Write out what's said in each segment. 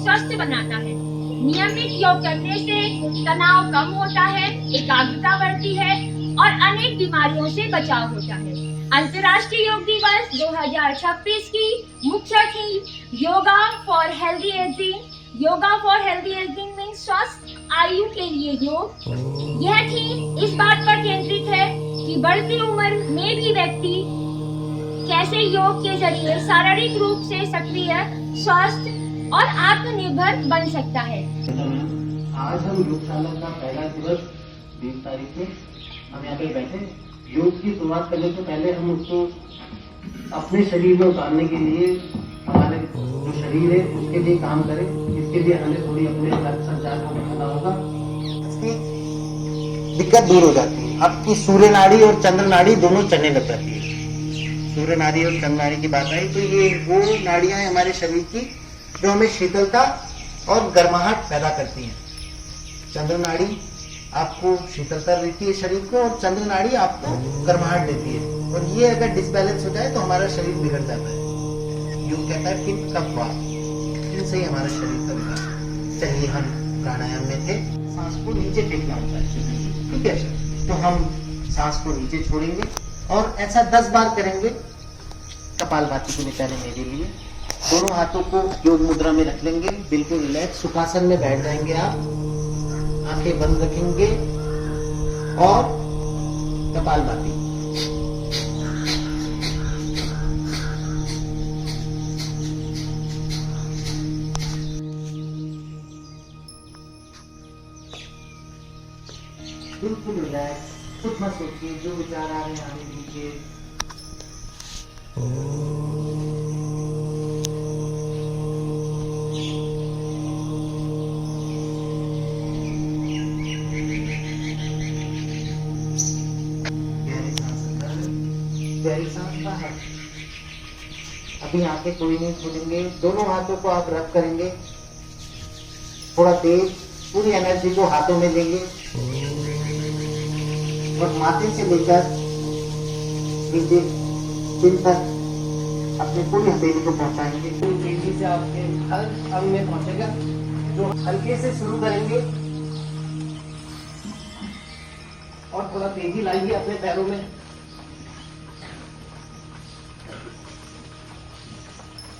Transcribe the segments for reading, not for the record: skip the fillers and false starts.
स्वस्थ बनाता है। नियमित योग करने से तनाव कम होता है, एकाग्रता बढ़ती है और अनेक बीमारियों से बचाव होता है। अंतर्राष्ट्रीय योग दिवस 2026 की मुख्य theme yoga for healthy ageing. Yoga for healthy ageing means स्वस्थ आयु के लिए योग। यह थीम इस बात पर केंद्रित है कि बढ़ती उम्र में भी व्यक्ति कैसे योग के जरिए शारीरिक रूप से सक्रिय, स्वस्थ और आत्मनिर्भर बन सकता है। आज हम योगशाला का पहला दिवस 20 तारीख को हम यहाँ पे बैठे। योग की शुरुआत करने से पहले हम उसको अपने शरीर में उतारने के लिए हमारे जो शरीर है उसके लिए काम करें। इसके लिए हमें थोड़ी अपने रक्त संचार को बढ़ाना होगा। इसकी दिक्कत दूर हो जाती है। आपकी सूर्य नाड़ी और चंद्र नाड़ी दोनों चलने लग जाती है। सूर्य नाड़ी और चंद्र नाड़ी की बात आई तो ये वो नाड़ियां हैं हमारे शरीर की जो हमें शीतलता और गर्माहट पैदा करती हैं। चंद्र नाड़ी आपको शीतलता देती है शरीर को और चंद्र नाड़ी आपको गर्माहट देती है। और ये अगर डिसबैलेंस हो जाए तो हमारा शरीर बिगड़ जाता है। योग कहता है पित्त कफ वात, इनसे ही हमारा शरीर का विकास। चलिए हम प्राणायाम में थे। सांस को नीचे फेंकना होता है, ठीक है। तो हम सांस को नीचे छोड़ेंगे और ऐसा 10 बार करेंगे। कपालभाति को निकालें मेरे लिए। दोनों हाथों को योग मुद्रा में रख लेंगे, बिल्कुल रिलैक्स सुखासन में बैठ जाएंगे। आप आंखें बंद रखेंगे और कपालभाति। बिल्कुल रिलैक्स, कुछ मत सोचिए, जो विचार आ रहे हैं आने दीजिए। गहरी सांस बाहर। अभी आंखें कोई नहीं खोलेंगे। दोनों हाथों को आप रब करेंगे, थोड़ा तेज, पूरी एनर्जी को हाथों में लेंगे और माथे से लेकर नीचे चिन तक अपने पूरी हथेली को पहुंचाएंगे। तेजी से आपके हर अंग में पहुंचेगा। जो हल्के से शुरू करेंगे और थोड़ा तेजी लाइए अपने पैरों में।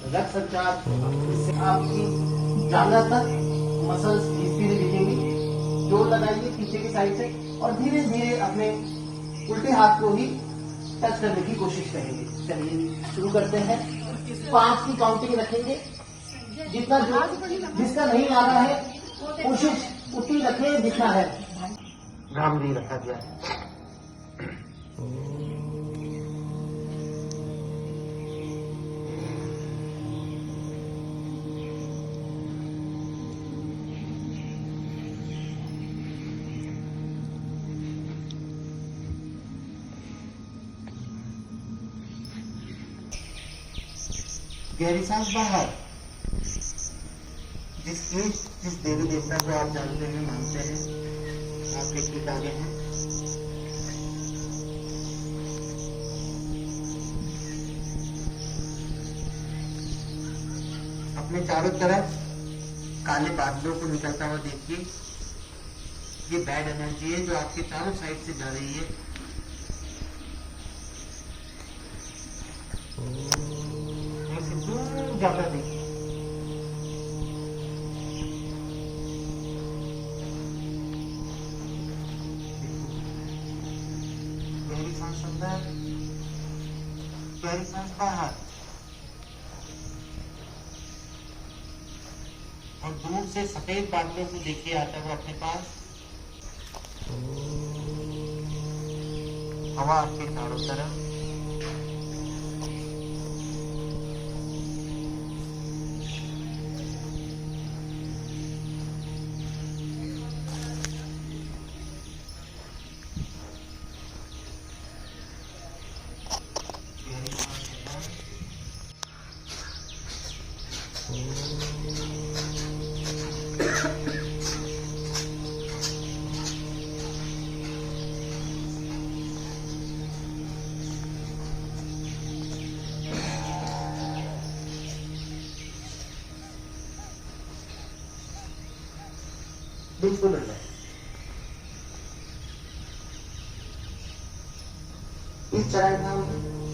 रक्त संचार, इससे आपकी ज्यादातर मसल्स धीरे दिखेंगी। जोर लगाइए पीछे की साइड से और धीरे धीरे अपने उल्टे हाथ को ही टच करने की कोशिश करेंगे। चलिए शुरू करते हैं। 5 की काउंटिंग रखेंगे। जितना जिसका नहीं आ रहा है कोशिश उतनी रखें जितना है। नाम नहीं रखा गया है। गहरी सांस बाहर। जिस देवी देवता को आप जानते हैं, मानते हैं, आपके ठीक आगे हैं। अपने चारों तरफ काले बादलों को निकलता हुआ देखिए। ये बैड एनर्जी है जो आपके चारों साइड से जा रही है। ज्यादा देखिए। गहरी सांस अंदर, गहरी सांस बाहर और दूर से सफेद बादलों को देखिए आता हुआ अपने पास। हवा आपके चारों तरफ। बिल्कुल अलग। इस तरह का हम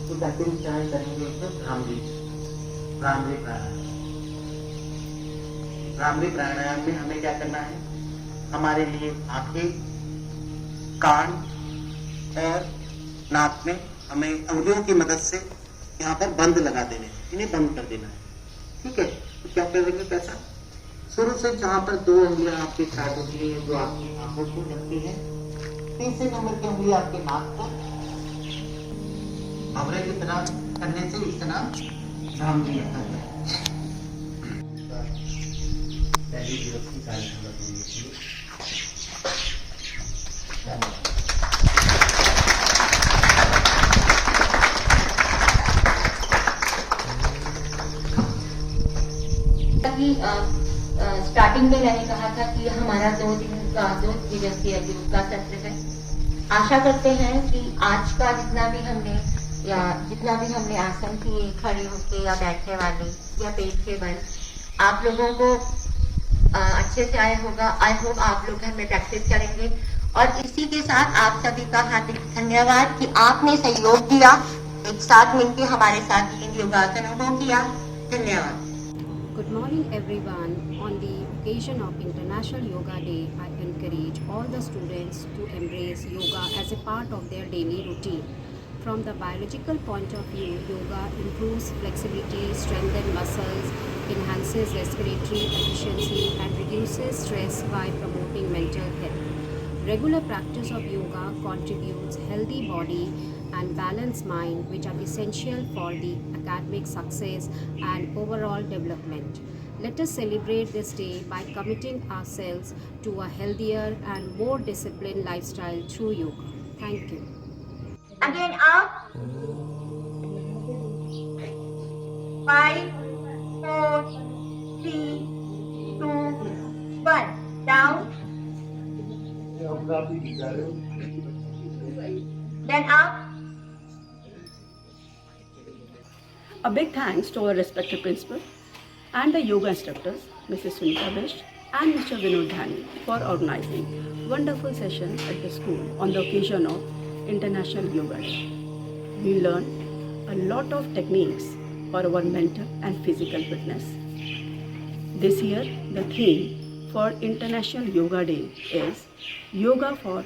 तो बेहतरीन चरण करेंगे उसमें भ्रामरी प्राणायाम। भ्रामरी प्राणायाम में हमें क्या करना है, हमारे लिए आंखें, कान और नाक में हमें अंगुलियों की मदद से यहाँ पर बंद लगा देने, इन्हें बंद कर देना है। ठीक है, तो क्या करेंगे कैसा, शुरू से जहाँ पर 2 उंगलियां आपकी स्टार्ट होती है जो आपकी आंखों को लगती है, तीसरे नंबर की उंगली आपके नाक पर भंवरे की तरह करने से इस तरह भ्रामरी आता है। पहली दिवस की कार्यक्रम स्टार्टिंग में मैंने कहा था कि हमारा 2 दिवसीय योग का सत्र है। आशा करते हैं कि आज का जितना भी हमने आसन किए, खड़े होके या बैठने वाले या पेट के बल, आप लोगों को अच्छे से आया होगा। आई होप आप लोग घर में प्रैक्टिस करेंगे। और इसी के साथ आप सभी का हार्दिक धन्यवाद कि आपने सहयोग दिया, एक साथ मिलकर हमारे साथ इन योगासनों को किया। धन्यवाद। Good morning everyone. On the occasion of International Yoga Day, I encourage all the students to embrace yoga as a part of their daily routine. From the biological point of view, yoga improves flexibility, strengthens muscles, enhances respiratory efficiency and reduces stress by promoting mental health. Regular practice of yoga contributes healthy body and balanced mind, which are essential for the academic success and overall development. Let us celebrate this day by committing ourselves to a healthier and more disciplined lifestyle through yoga. Thank you. Again up. 5, 4, 3, 2, 1. Down. Then up. A big thanks to our respected principal and the yoga instructors, Mrs. Sunita Best and Mr. Vinod Dhani, for organizing wonderful sessions at the school on the occasion of International Yoga Day. We learned a lot of techniques for our mental and physical fitness. This year, the theme for International Yoga Day is Yoga for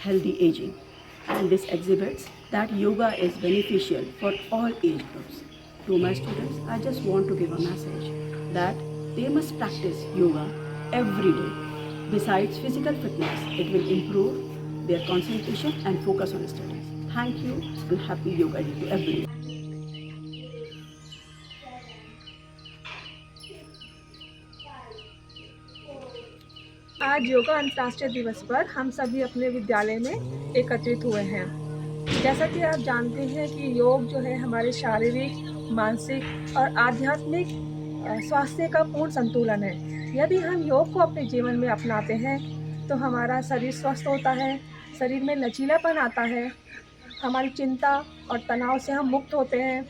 Healthy Aging, and this exhibits that yoga is beneficial for all age groups. To my students, I just want to give a message that they must practice yoga every day. Besides physical fitness, it will improve their concentration and focus on studies. Thank you and happy Yoga Day to everyone. आज योगा अंतर्राष्ट्रीय दिवस पर हम सभी अपने विद्यालय में एकत्रित हुए हैं। जैसा कि आप जानते हैं कि योग जो है हमारे शारीरिक, मानसिक और आध्यात्मिक स्वास्थ्य का पूर्ण संतुलन है। यदि हम योग को अपने जीवन में अपनाते हैं तो हमारा शरीर स्वस्थ होता है, शरीर में लचीलापन आता है, हमारी चिंता और तनाव से हम मुक्त होते हैं,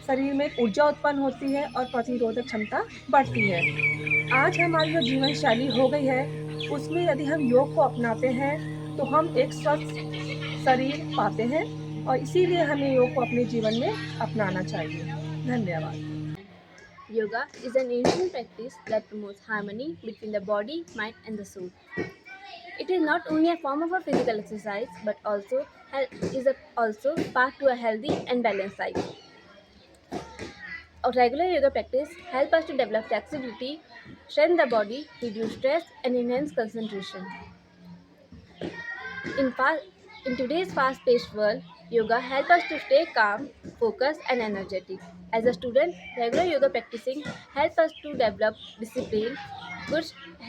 शरीर में ऊर्जा उत्पन्न होती है और प्रतिरोधक क्षमता बढ़ती है। आज हमारी जो जीवन शैली हो गई है उसमें यदि हम योग को अपनाते हैं तो हम एक स्वस्थ शरीर पाते हैं और इसीलिए हमें योग को अपने जीवन में अपनाना चाहिए। धन्यवाद। Yoga is an ancient practice that promotes harmony between the body, mind and the soul. It is not only a form of a physical exercise but also also path to a healthy and balanced life. A regular yoga practice helps us to develop flexibility, strengthen the body, reduce stress and enhance concentration. In today's fast-paced world, yoga helps us to stay calm, focused and energetic. As a student, regular yoga practicing helps us to develop discipline,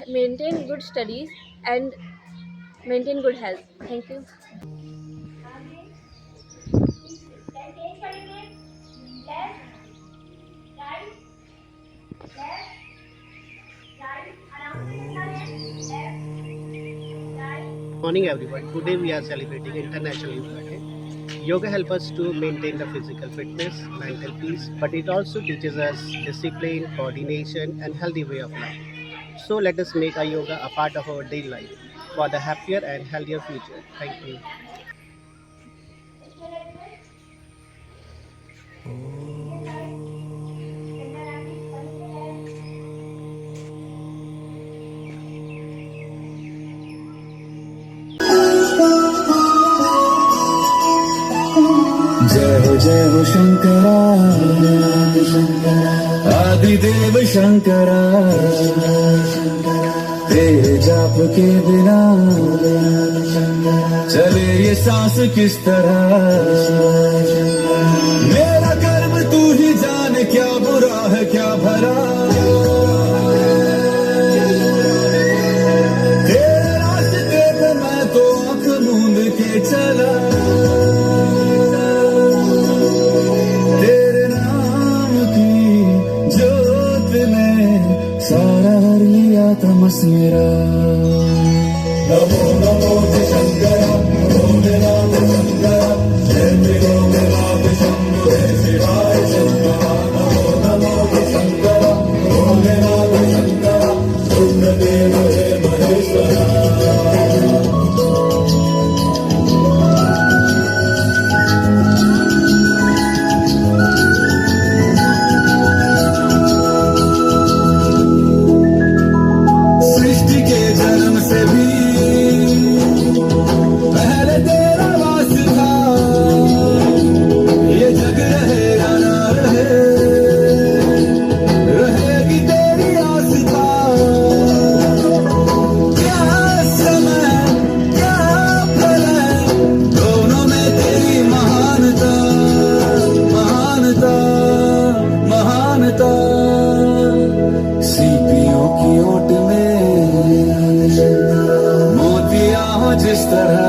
maintain good studies and maintain good health. Thank you. Morning everyone. Today we are celebrating International Yoga Day. Yoga helps us to maintain the physical fitness, mental peace, but it also teaches us discipline, coordination and healthy way of life. So let us make our yoga a part of our daily life for the happier and healthier future. Thank you. जय हो शंकरा आदिदेव शंकरा तेरे जाप के बिना चले ये सांस किस तरह मेरा कर्म तू ही जाने क्या बुरा है क्या भला तेरे रास्ते पे मैं तो आंख मूंद के चला तमस मेरा नमो नमो शंकर भोलेनाथ शंकर जय त्रिलोकनाथ शंभो शिवाय शंकर नमो नमो शंकर भोलेनाथ शंकर सुंदरदेव हे महेश्वरा सीपियों की ओट में मोतिया हो जिस तरह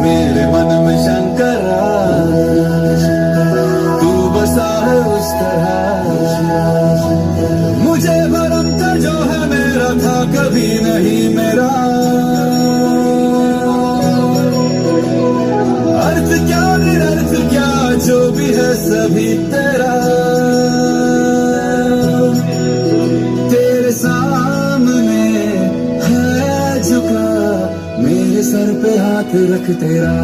मेरे मन में शंकरा तू बसा है उस तरह मुझे भरम था जो है मेरा था कभी नहीं मेरा अर्थ क्या निरर्थ क्या जो भी है सभी तेरा तेरे सामने है झुका मेरे सर पे हाथ रख तेरा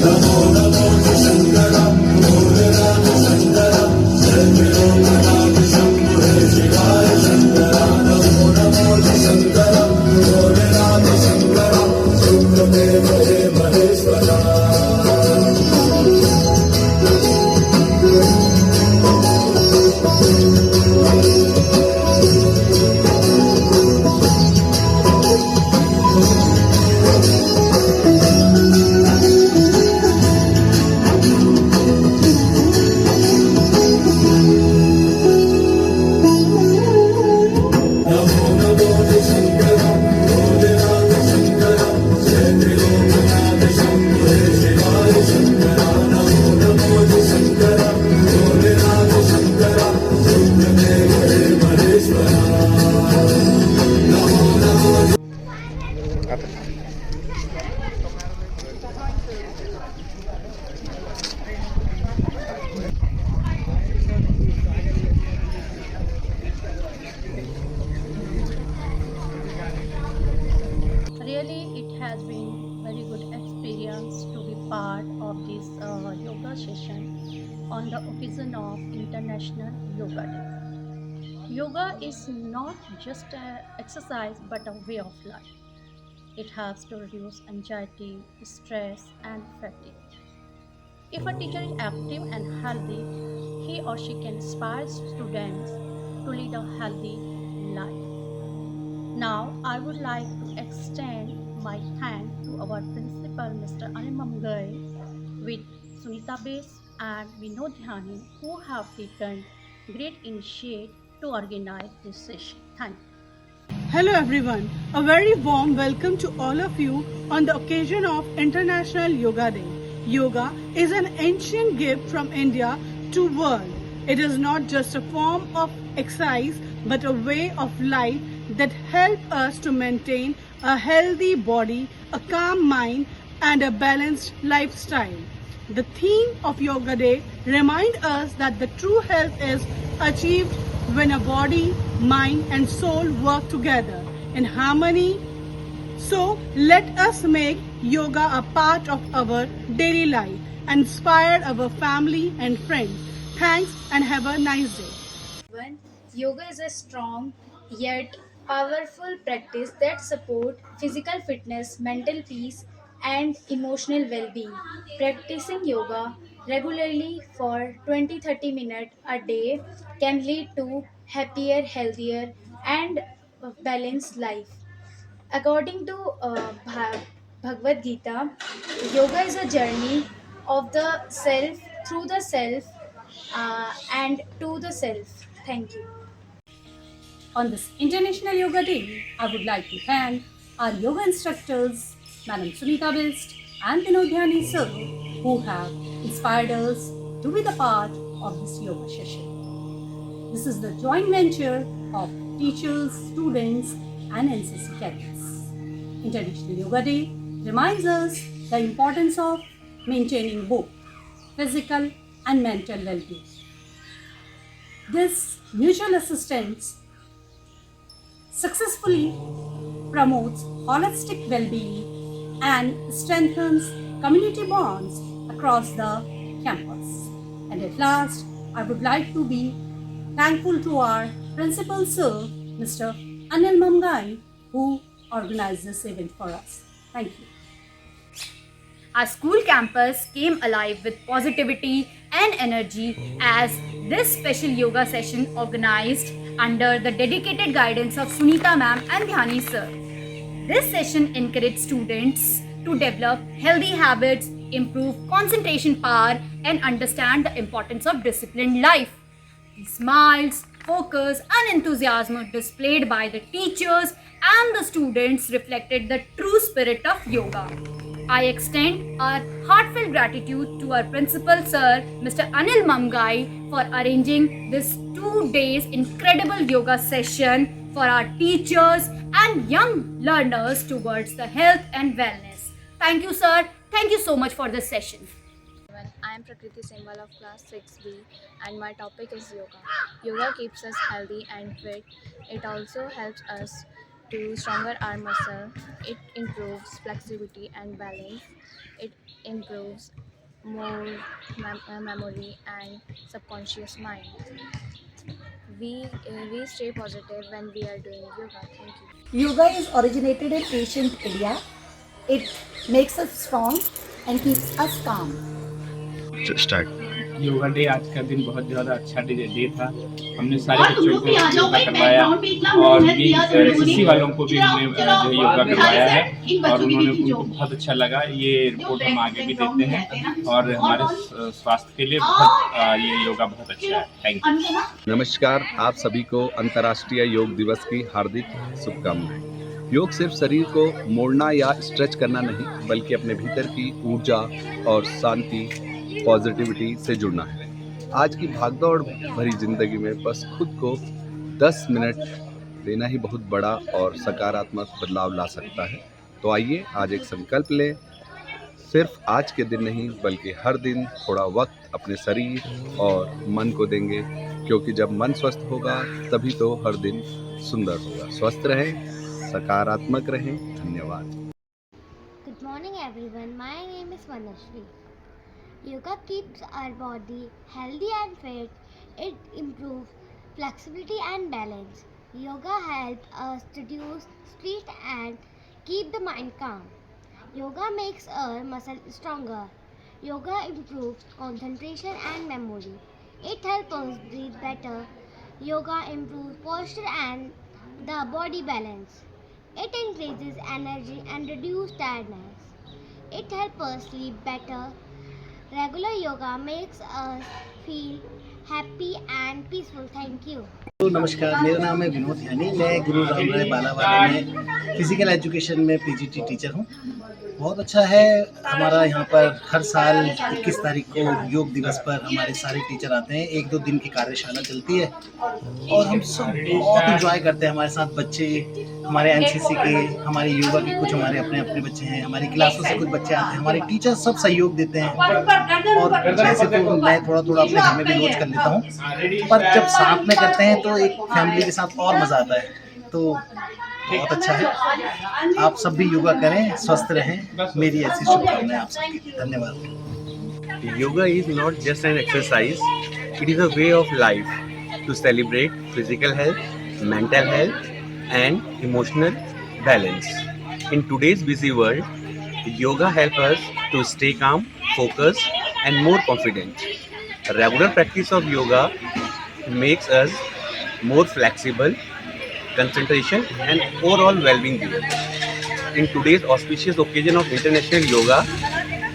नमो नमो शंकरा भोलेनाथ शंकरा जय त्रिलोकनाथ शंभो शिवाय शंकरा नमो नमो शंकरा भोलेनाथ शंकरा सुंदरदेव हे Maheshwara Really, it has been very good experience to be part of this yoga session on the occasion of International Yoga Day. Yoga is not just an exercise but a way of life. It helps to reduce anxiety, stress, and fatigue. If a teacher is active and healthy, he or she can inspire students to lead a healthy life. Now, I would like to extend my thanks to our principal, Mr. Animam Gai, with Sunita Bes and Vinod Dhani, who have taken great initiative to organize this session. Thank you. Hello everyone, a very warm welcome to all of you on the occasion of International Yoga Day. Yoga is an ancient gift from India to world. It is not just a form of exercise but a way of life that help us to maintain a healthy body, a calm mind and a balanced lifestyle. The theme of Yoga Day reminds us that the true health is achieved when a body, mind and soul work together in harmony. So let us make yoga a part of our daily life and inspire our family and friends. Thanks and have a nice day. Yoga is a strong yet powerful practice that supports physical fitness, mental peace, and emotional well-being. Practicing yoga regularly for 20-30 minutes a day can lead to happier, healthier, and balanced life. According to Bhagavad Gita, yoga is a journey of the self through the self and to the self. Thank you. On this International Yoga Day, I would like to thank our yoga instructors, Madam Sunita Best and Vinod Dhyani sir, who have inspired us to be the part of this yoga session. This is the joint venture of teachers, students and NCC cadets. International Yoga Day reminds us the importance of maintaining both physical and mental well-being. This mutual assistance successfully promotes holistic well-being and strengthens community bonds across the campus. And at last, I would like to be thankful to our principal sir, Mr. Anil Mamgai, who organized this event for us. Thank you. Our school campus came alive with positivity and energy as this special yoga session organized under the dedicated guidance of Sunita ma'am and Dhyani sir. This session encouraged students to develop healthy habits, improve concentration power and understand the importance of disciplined life. The smiles, focus and enthusiasm displayed by the teachers and the students reflected the true spirit of yoga. I extend our heartfelt gratitude to our principal sir, Mr. Anil Mamgai, for arranging this 2 days incredible yoga session for our teachers and young learners towards the health and wellness. Thank you, sir. Thank you so much for this session. I am Prakriti Sembal of class 6B and my topic is yoga. Yoga keeps us healthy and fit. It also helps us to stronger our muscle. It improves flexibility and balance. It improves more memory and subconscious mind. We stay positive when we are doing yoga. Thank you. Yoga is originated in ancient India. It makes us strong and keeps us calm. Start. Yoga day आज का दिन बहुत ज़्यादा अच्छा day था। हमने सारे बच्चों को योगा करवाया और भी एसएससी वालों को भी हमने जो योगा करवाया है और उनको बहुत अच्छा लगा। ये रिपोर्ट हम आगे भी देते हैं और हमारे स्वास्थ्य के लिए ये योगा बहुत अच्छा है। Thank you. नमस्कार, आप सभी को अंतर्राष्ट्रीय योग दिवस की हार्दिक शुभकामनाएं। योग सिर्फ शरीर को मोड़ना या स्ट्रेच करना नहीं, बल्कि अपने भीतर की ऊर्जा और शांति, पॉजिटिविटी से जुड़ना है। आज की भागदौड़ भरी जिंदगी में बस खुद को 10 मिनट देना ही बहुत बड़ा और सकारात्मक बदलाव ला सकता है। तो आइए आज एक संकल्प लें, सिर्फ आज के दिन नहीं बल्कि हर दिन थोड़ा वक्त अपने शरीर और मन को देंगे, क्योंकि जब मन स्वस्थ होगा तभी तो हर दिन सुंदर होगा। स्वस्थ रहें, सकारात्मक रहें। धन्यवाद। Good morning everyone, my name is Manashri. Yoga keeps our body healthy and fit. It improves flexibility and balance. Yoga helps us reduce stress and keep the mind calm. Yoga makes our muscles stronger. Yoga improves concentration and memory. It helps us breathe better. Yoga improves posture and the body balance. It increases energy and reduces tiredness. It helps us sleep better. Regular yoga makes us feel happy and peaceful. Thank you. नमस्कार, मेरा नाम है विनोद ध्यानी। मैं गुरु रामराय बालावाला में physical education में PGT teacher हूँ। बहुत अच्छा है, हमारा यहाँ पर हर साल 21 तारीख को योग दिवस पर हमारे सारे टीचर आते हैं। 1-2 दिन की कार्यशाला चलती है और हम सब बहुत इंजॉय करते हैं। हमारे साथ बच्चे, हमारे एनसीसी के, हमारे योगा के कुछ हमारे अपने बच्चे हैं, हमारी क्लासों से कुछ बच्चे आते हैं, हमारे टीचर सब सहयोग देते हैं। और वैसे तो मैं थोड़ा अपने घर में भी रोज कर देता हूँ, पर जब साथ में करते हैं तो एक फैमिली के साथ और मज़ा आता है, तो बहुत अच्छा है। आप सब भी योगा करें, स्वस्थ रहें, मेरी ऐसी शुभकामनाएं आप सबकी। धन्यवाद। Yoga is not just an exercise, it is a way of life to celebrate physical health, mental health, and emotional balance. In today's busy world, yoga helps us to stay calm, focused, and more confident. Regular practice of yoga makes us more flexible, concentration, and overall well-being. In today's auspicious occasion of International Yoga,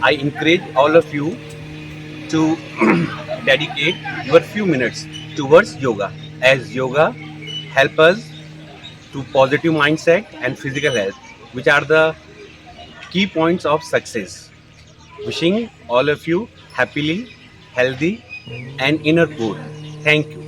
I encourage all of you to dedicate your few minutes towards yoga, as yoga help us to positive mindset and physical health, which are the key points of success. Wishing all of you happily, healthy, and inner good. Thank you.